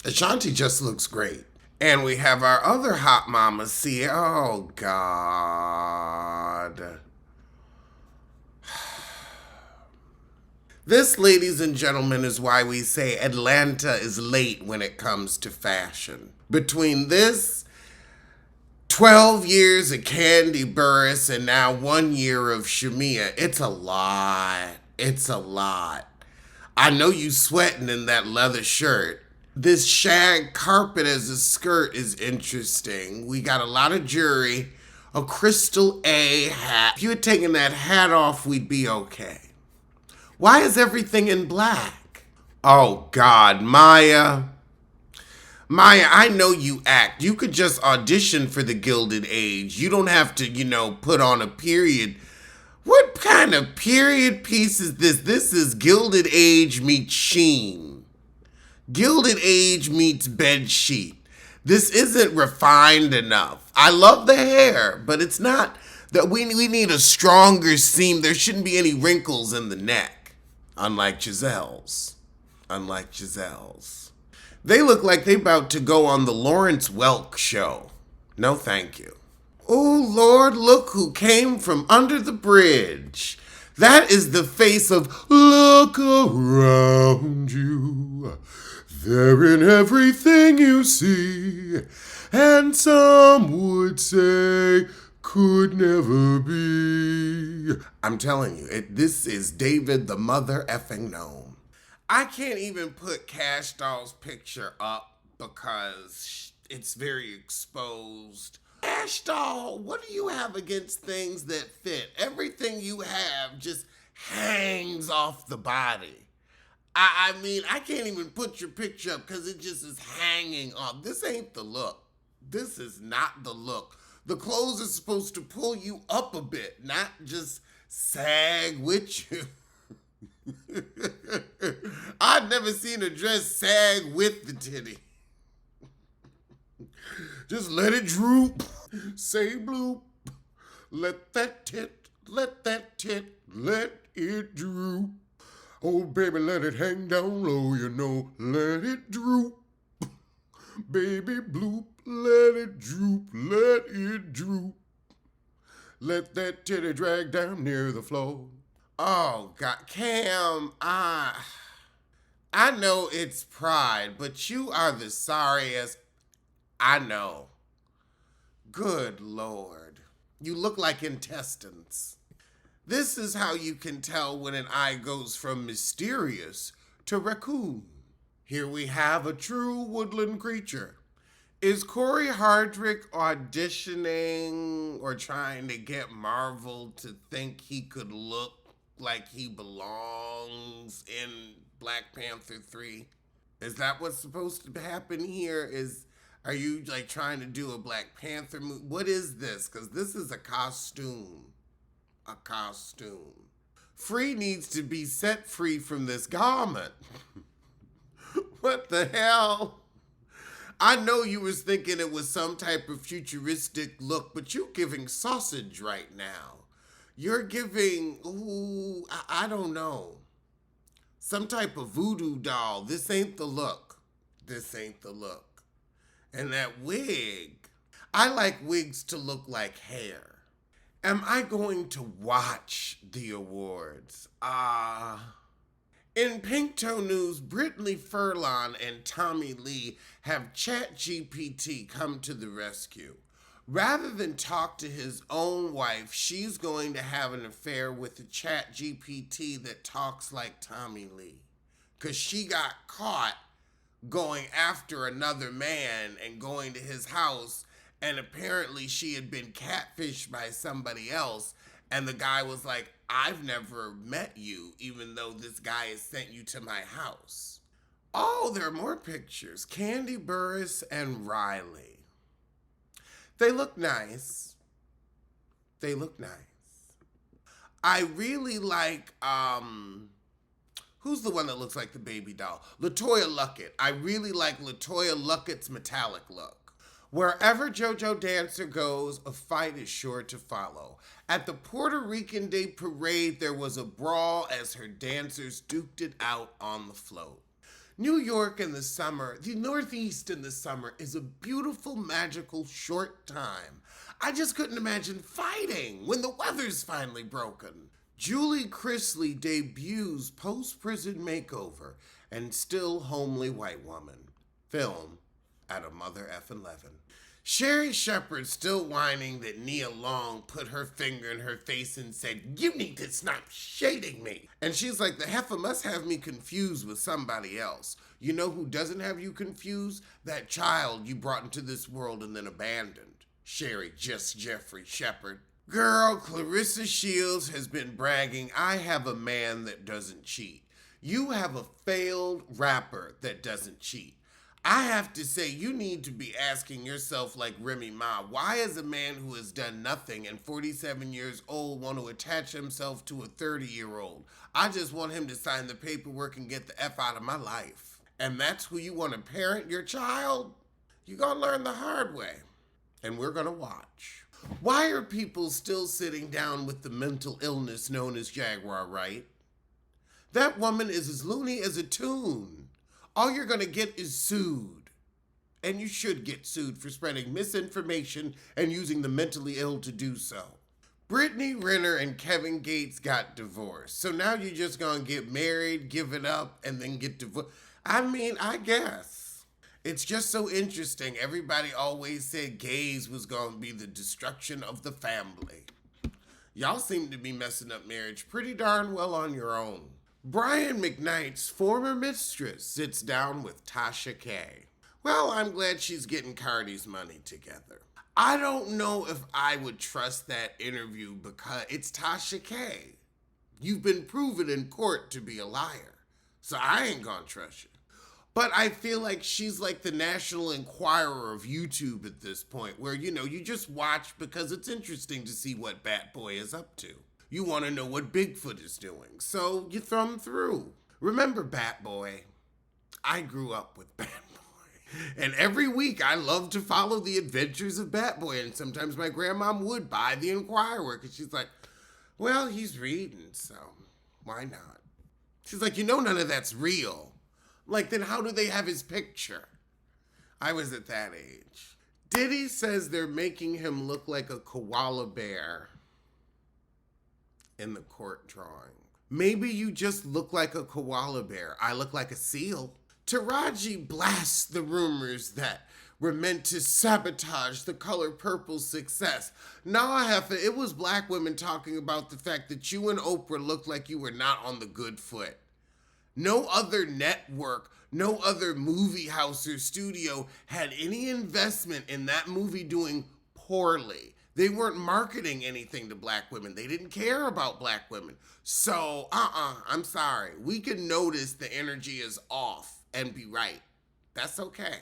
Ashanti just looks great. And we have our other hot mama, see. Oh, God. This, ladies and gentlemen, is why we say Atlanta is late when it comes to fashion. Between this 12 years of Candy Burris and now 1 year of Shamia, it's a lot. It's a lot. I know you sweating in that leather shirt. This shag carpet as a skirt is interesting. We got a lot of jewelry, a crystal A hat. If you had taken that hat off, we'd be okay. Why is everything in black? Oh, God, Maya. Maya, I know you act. You could just audition for the Gilded Age. You don't have to, put on a period. What kind of period piece is this? This is Gilded Age meets Sheen. Gilded Age meets bed sheet. This isn't refined enough. I love the hair, but it's not that we need a stronger seam. There shouldn't be any wrinkles in the neck. Unlike Giselle's. They look like they about to go on the Lawrence Welk show. No thank you. Oh Lord, look who came from under the bridge. That is the face of look around you. They're in everything you see. And some would say could never be. I'm telling you, this is David the mother effing gnome. I can't even put Cash Doll's picture up because it's very exposed. Cash Doll, what do you have against things that fit? Everything you have just hangs off the body. I mean, I can't even put your picture up because it just is hanging off. This ain't the look. This is not the look. The clothes are supposed to pull you up a bit, not just sag with you. I've never seen a dress sag with the titty. Just let it droop. Say bloop. Let that tit, let it droop. Oh, baby, let it hang down low, let it droop. Baby bloop, let it droop, let it droop. Let that titty drag down near the floor. Oh, God, Cam, I know it's pride, but you are the sorriest. I know. Good Lord. You look like intestines. This is how you can tell when an eye goes from mysterious to raccoon. Here we have a true woodland creature. Is Corey Hardrick auditioning or trying to get Marvel to think he could look like he belongs in Black Panther 3? Is that what's supposed to happen here? Are you like trying to do a Black Panther movie? What is this? Because this is a costume. A costume. Free needs to be set free from this garment. What the hell? I know you was thinking it was some type of futuristic look, but you're giving sausage right now. You're giving, I don't know. Some type of voodoo doll. This ain't the look. This ain't the look. And that wig. I like wigs to look like hair. Am I going to watch the awards? In Pink Toe News, Brittany Furlan and Tommy Lee have ChatGPT come to the rescue. Rather than talk to his own wife, she's going to have an affair with the ChatGPT that talks like Tommy Lee. Because she got caught going after another man and going to his house, and apparently she had been catfished by somebody else, and the guy was like, I've never met you, even though this guy has sent you to my house. Oh, there are more pictures. Candy Burris and Riley. They look nice. They look nice. I really like, who's the one that looks like the baby doll? LaToya Luckett. I really like LaToya Luckett's metallic look. Wherever JoJo Dancer goes, a fight is sure to follow. At the Puerto Rican Day Parade, there was a brawl as her dancers duked it out on the float. New York in the summer, the Northeast in the summer is a beautiful, magical, short time. I just couldn't imagine fighting when the weather's finally broken. Julie Chrisley debuts post-prison makeover and still homely white woman. Film at a mother effing 11. Sherry Shepherd still whining that Nia Long put her finger in her face and said, "You need to stop shading me." And she's like, "The heifer must have me confused with somebody else." You know who doesn't have you confused? That child you brought into this world and then abandoned. Sherry just Jeffrey Shepherd. Girl, Clarissa Shields has been bragging, "I have a man that doesn't cheat." You have a failed rapper that doesn't cheat. I have to say, you need to be asking yourself like Remy Ma, why is a man who has done nothing and 47 years old want to attach himself to a 30-year-old? I just want him to sign the paperwork and get the F out of my life. And that's who you want to parent your child? You're going to learn the hard way. And we're going to watch. Why are people still sitting down with the mental illness known as Jaguar, right? That woman is as loony as a tune. All you're going to get is sued. And you should get sued for spreading misinformation and using the mentally ill to do so. Brittany Renner and Kevin Gates got divorced. So now you're just going to get married, give it up, and then get divorced. I mean, I guess. It's just so interesting. Everybody always said gays was going to be the destruction of the family. Y'all seem to be messing up marriage pretty darn well on your own. Brian McKnight's former mistress sits down with Tasha K. Well, I'm glad she's getting Cardi's money together. I don't know if I would trust that interview because it's Tasha K. You've been proven in court to be a liar, so I ain't gonna trust you. But I feel like she's like the National Enquirer of YouTube at this point, where, you know, you just watch because it's interesting to see what Bat Boy is up to. You want to know what Bigfoot is doing, so you thumb through. Remember Bat Boy? I grew up with Bat Boy. And every week I love to follow the adventures of Bat Boy. And sometimes my grandmom would buy the Enquirer because she's like, well, he's reading, so why not? She's like, you know none of that's real. Like, then how do they have his picture? I was at that age. Diddy says they're making him look like a koala bear in the court drawing. Maybe you just look like a koala bear. I look like a seal. Taraji blasts the rumors that were meant to sabotage the Color Purple's success. Nah, Heffa, it was black women talking about the fact that you and Oprah looked like you were not on the good foot. No other network, no other movie house or studio had any investment in that movie doing poorly. They weren't marketing anything to black women. They didn't care about black women. So, I'm sorry. We can notice the energy is off and be right. That's okay.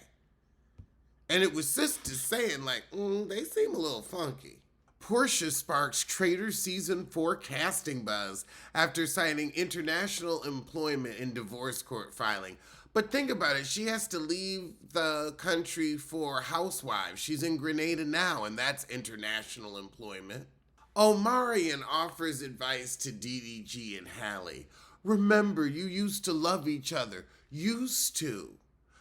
And it was sisters saying like, they seem a little funky. Portia sparks Trader Season 4 casting buzz after signing international employment in divorce court filing. But think about it, she has to leave the country for Housewives. She's in Grenada now, and that's international employment. Omarion offers advice to DDG and Hallie. Remember, you used to love each other. Used to.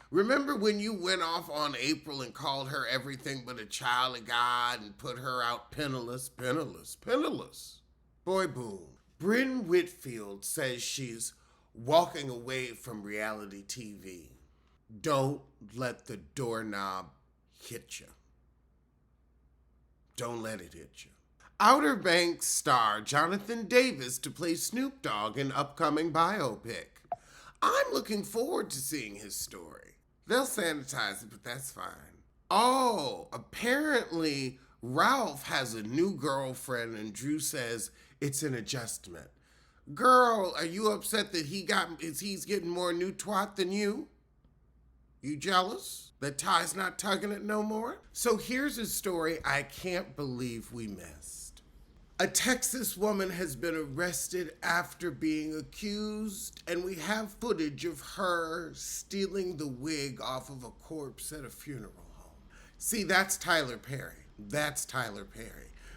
Remember when you went off on April and called her everything but a child of God and put her out penniless? Boy, boom. Brynn Whitfield says she's walking away from reality TV. Don't let the doorknob hit you. Don't let it hit you. Outer Banks star Jonathan Davis to play Snoop Dogg in upcoming biopic. I'm looking forward to seeing his story. They'll sanitize it, but that's fine. Oh, apparently Ralph has a new girlfriend and Drew says it's an adjustment. Girl, are you upset that he's getting more new twat than you? You jealous that Ty's not tugging it no more? So here's a story I can't believe we missed. A Texas woman has been arrested after being accused, and we have footage of her stealing the wig off of a corpse at a funeral home. See, that's Tyler Perry.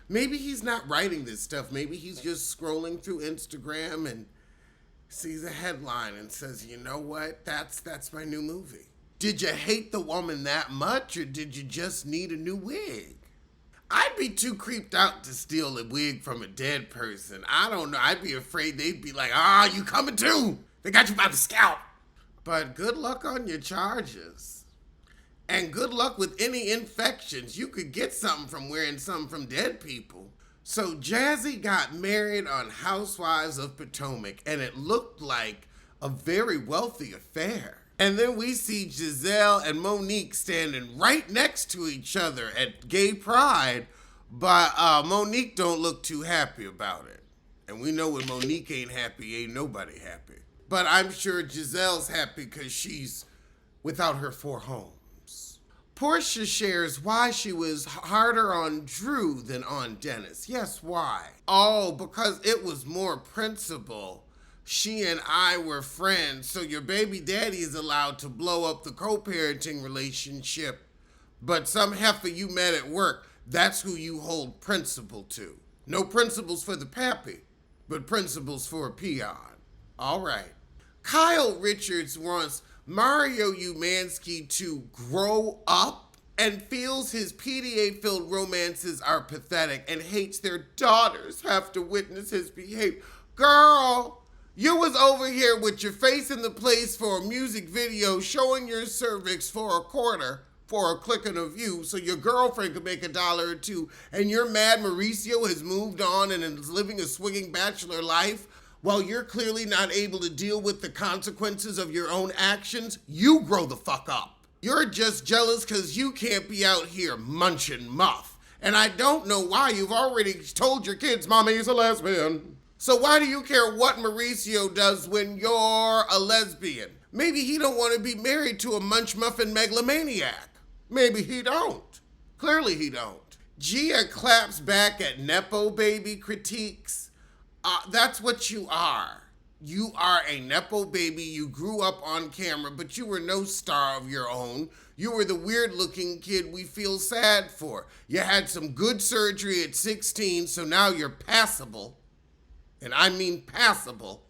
Maybe he's not writing this stuff. Maybe he's just scrolling through Instagram and sees a headline and says, you know what, that's my new movie. Did you hate the woman that much, or did you just need a new wig? I'd be too creeped out to steal a wig from a dead person. I don't know. I'd be afraid they'd be like, you coming too? They got you by the scalp. But good luck on your charges. And good luck with any infections. You could get something from wearing something from dead people. So Jazzy got married on Housewives of Potomac, and it looked like a very wealthy affair. And then we see Giselle and Monique standing right next to each other at Gay Pride, but Monique don't look too happy about it. And we know when Monique ain't happy, ain't nobody happy. But I'm sure Giselle's happy because she's without her 4 homes. Portia shares why she was harder on Drew than on Dennis. Yes, why? Oh, because it was more principle. She and I were friends, so your baby daddy is allowed to blow up the co-parenting relationship, but some heifer you met at work, that's who you hold principle to. No principles for the pappy, but principles for a peon. All right. Kyle Richards wants Mario Umansky to grow up and feels his PDA-filled romances are pathetic and hates their daughters have to witness his behavior. Girl, you was over here with your face in the place for a music video showing your cervix for a quarter for a click and a view so your girlfriend could make $1 or $2, and you're mad Mauricio has moved on and is living a swinging bachelor life while you're clearly not able to deal with the consequences of your own actions. You grow the fuck up. You're just jealous because you can't be out here munching muff. And I don't know why you've already told your kids mommy's a lesbian. So why do you care what Mauricio does when you're a lesbian? Maybe he don't want to be married to a munch muffin megalomaniac. Maybe he don't. Clearly he don't. Gia claps back at Nepo baby critiques. That's what you are. You are a Nepo baby. You grew up on camera, but you were no star of your own. You were the weird-looking kid we feel sad for. You had some good surgery at 16, so now you're passable. And I mean passable.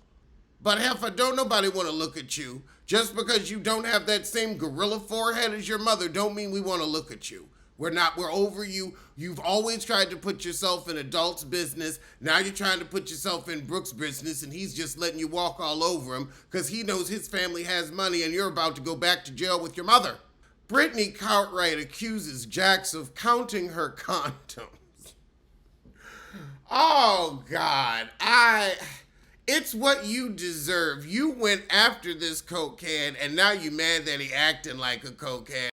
But heifer, don't nobody want to look at you. Just because you don't have that same gorilla forehead as your mother don't mean we want to look at you. We're over you. You've always tried to put yourself in adults' business. Now you're trying to put yourself in Brooks' business, and he's just letting you walk all over him because he knows his family has money and you're about to go back to jail with your mother. Brittany Cartwright accuses Jax of counting her condoms. Oh, God. It's what you deserve. You went after this cokehead, and now you mad that he acting like a cokehead.